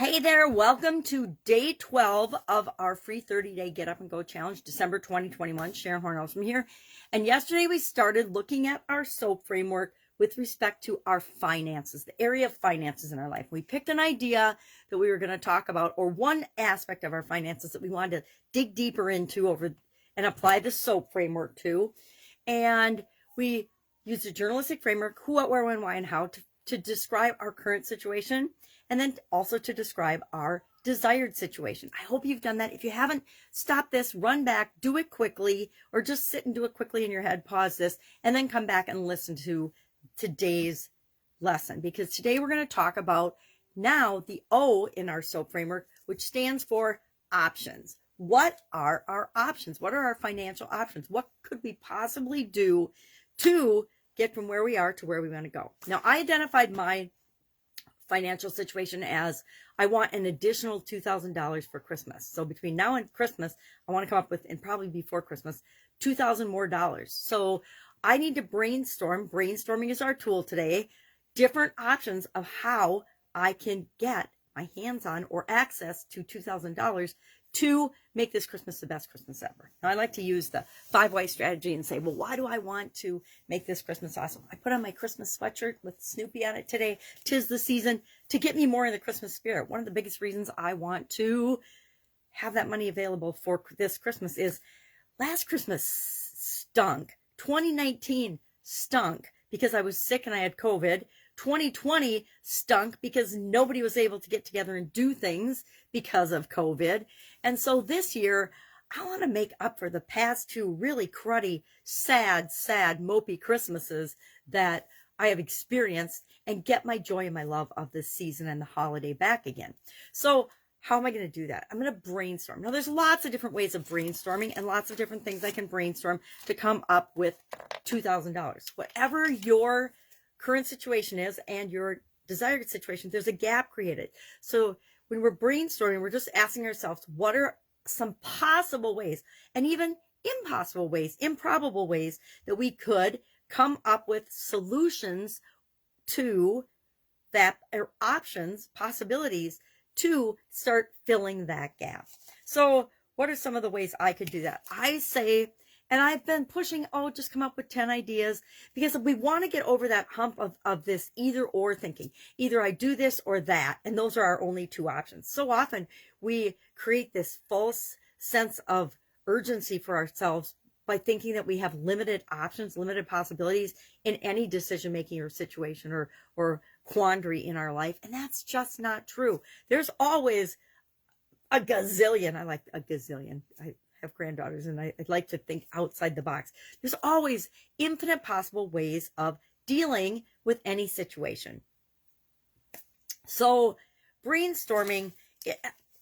Hey there, welcome to day 12 of our free 30-day Get Up and Go challenge, December 2021. Sharon Horne-Ellstrom here. And yesterday we started looking at our SOAP framework with respect to our finances, the area of finances in our life. We picked an idea that we were going to talk about, or one aspect of our finances that we wanted to dig deeper into and apply the SOAP framework to. And we used a journalistic framework, who, what, where, when, why, and how to describe our current situation, and then also to describe our desired situation. I hope you've done that. If you haven't, stop this, run back, do it quickly, or just sit and do it quickly in your head, pause this, and then come back and listen to today's lesson. Because today we're going to talk about now the O in our SOAP framework, which stands for options. What are our options? What are our financial options? What could we possibly do to get from where we are to where we want to go? Now, I identified my financial situation as I want an additional $2,000 for Christmas. So between now and Christmas, I want to come up with, and probably before Christmas, $2,000 more dollars. So I need to brainstorm. Brainstorming is our tool today. Different options of how I can get my hands on or access to $2,000 to make this Christmas the best Christmas ever. Now, I like to use the 5-why strategy and say, well, why do I want to make this Christmas awesome? I put on my Christmas sweatshirt with Snoopy on it today. 'Tis the season, to get me more in the Christmas spirit. One of the biggest reasons I want to have that money available for this Christmas is last Christmas stunk. 2019 stunk because I was sick and I had COVID. 2020 stunk because nobody was able to get together and do things because of COVID. And so this year, I want to make up for the past two really cruddy, sad, mopey Christmases that I have experienced and get my joy and my love of this season and the holiday back again. So how am I going to do that? I'm going to brainstorm. Now, there's lots of different ways of brainstorming and lots of different things I can brainstorm to come up with $2,000. Whatever your current situation is and your desired situation, there's a gap created. So when we're brainstorming, we're just asking ourselves, what are some possible ways and even impossible ways, improbable ways that we could come up with solutions to that, or options, possibilities to start filling that gap. So what are some of the ways I could do that? I say, and I've been pushing, just come up with 10 ideas, because we want to get over that hump of this either or thinking. Either I do this or that, and those are our only two options. So often we create this false sense of urgency for ourselves by thinking that we have limited options, limited possibilities in any decision making or situation or quandary in our life. And that's just not true. There's always a gazillion. I like a gazillion. I have granddaughters and I like to think outside the box. There's always infinite possible ways of dealing with any situation. So brainstorming,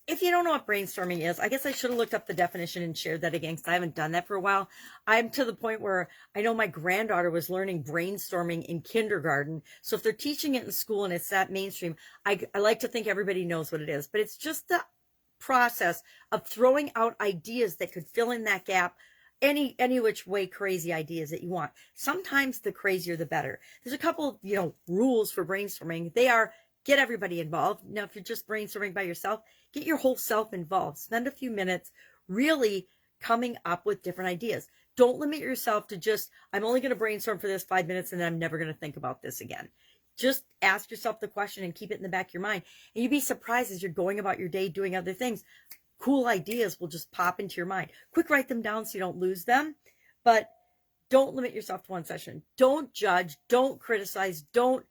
if you don't know what brainstorming is, I guess I should have looked up the definition and shared that again, because I haven't done that for a while. I'm to the point where I know my granddaughter was learning brainstorming in kindergarten. So if they're teaching it in school and it's that mainstream, I like to think everybody knows what it is. But it's just the process of throwing out ideas that could fill in that gap, any which way crazy ideas that you want. Sometimes the crazier the better. There's a couple rules for brainstorming. They are: get everybody involved. Now, if you're just brainstorming by yourself, get your whole self involved. Spend a few minutes really coming up with different ideas. Don't limit yourself to just, I'm only going to brainstorm for this 5 minutes and then I'm never going to think about this again. Just ask yourself the question and keep it in the back of your mind. And you'd be surprised as you're going about your day doing other things. Cool ideas will just pop into your mind. Quick, write them down so you don't lose them. But don't limit yourself to one session. Don't judge. Don't criticize. Don't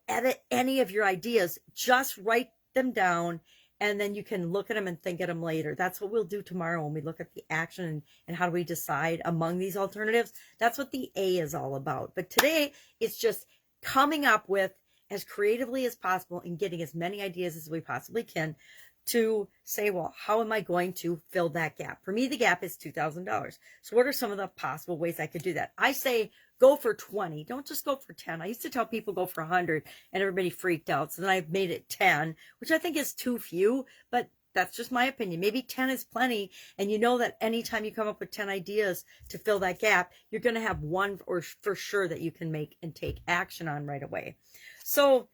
edit any of your ideas. Just write them down, and then you can look at them and think at them later. That's what we'll do tomorrow when we look at the action and how do we decide among these alternatives. That's what the A is all about. But today, it's just coming up with as creatively as possible and getting as many ideas as we possibly can to say, well, how am I going to fill that gap? For me, the gap is $2,000. So what are some of the possible ways I could do that? I say go for 20. Don't just go for 10. I used to tell people go for 100 and everybody freaked out. So then I've made it 10, which I think is too few, but that's just my opinion. Maybe 10 is plenty. And you know that anytime you come up with 10 ideas to fill that gap, you're going to have one or for sure that you can make and take action on right away. So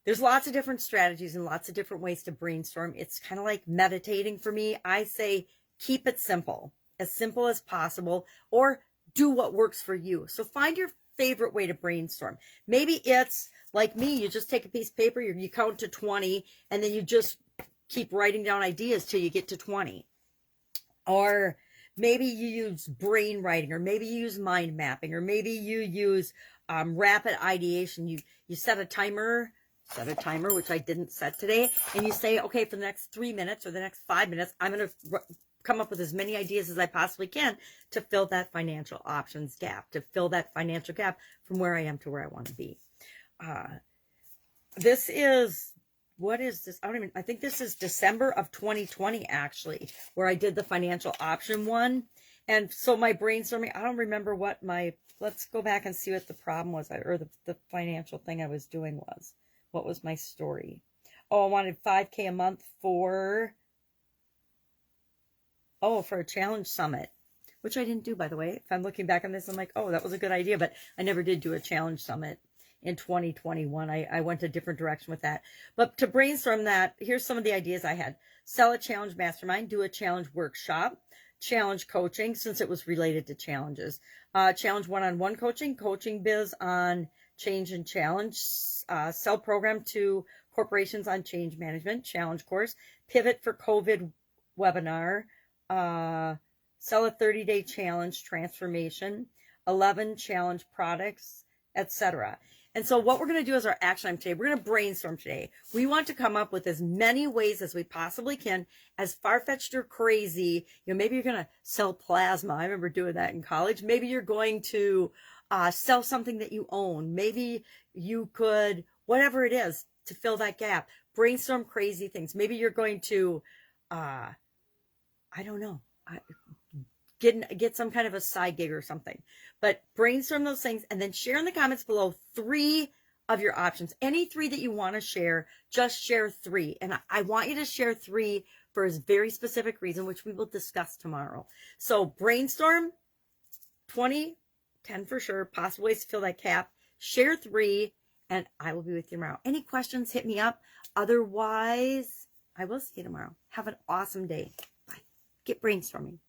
There's lots of different strategies and lots of different ways to brainstorm. It's kind of like meditating for me. I say keep it simple as possible, or do what works for you. So find your favorite way to brainstorm. Maybe it's like me, you just take a piece of paper, you count to 20, and then you just keep writing down ideas till you get to 20. Or maybe you use brain writing, or maybe you use mind mapping, or maybe you use rapid ideation. You set a timer, which I didn't set today, and you say, okay, for the next 3 minutes or the next 5 minutes, I'm going to come up with as many ideas as I possibly can to fill that financial options gap, to fill that financial gap from where I am to where I want to be. This is, what is this? I think this is December of 2020, actually, where I did the financial option one. And so my brainstorming, I don't remember what let's go back and see what the problem was, or the financial thing I was doing was. What was my story? Oh, I wanted $5K a month for a challenge summit, which I didn't do, by the way. If I'm looking back on this, I'm like, oh, that was a good idea, but I never did do a challenge summit in 2021. I went a different direction with that. But to brainstorm that, here's some of the ideas I had. Sell a challenge mastermind, do a challenge workshop, challenge coaching, since it was related to challenges, challenge one-on-one coaching biz on change and challenge, sell program to corporations on change management, challenge course, pivot for COVID webinar, sell a 30-day challenge transformation, 11 challenge products, etc. And so what we're going to do as our action item today, we're going to brainstorm today. We want to come up with as many ways as we possibly can, as far-fetched or crazy. Maybe you're going to sell plasma. I remember doing that in college. Maybe you're going to sell something that you own. Maybe you could, whatever it is, to fill that gap. Brainstorm crazy things. Maybe you're going to, I don't know, get some kind of a side gig or something. But brainstorm those things and then share in the comments below 3 of your options. Any 3 that you want to share, just share 3. And I want you to share 3 for a very specific reason, which we will discuss tomorrow. So brainstorm 20, 10 for sure, possible ways to fill that gap. Share 3, and I will be with you tomorrow. Any questions, hit me up. Otherwise, I will see you tomorrow. Have an awesome day. Bye. Get brainstorming.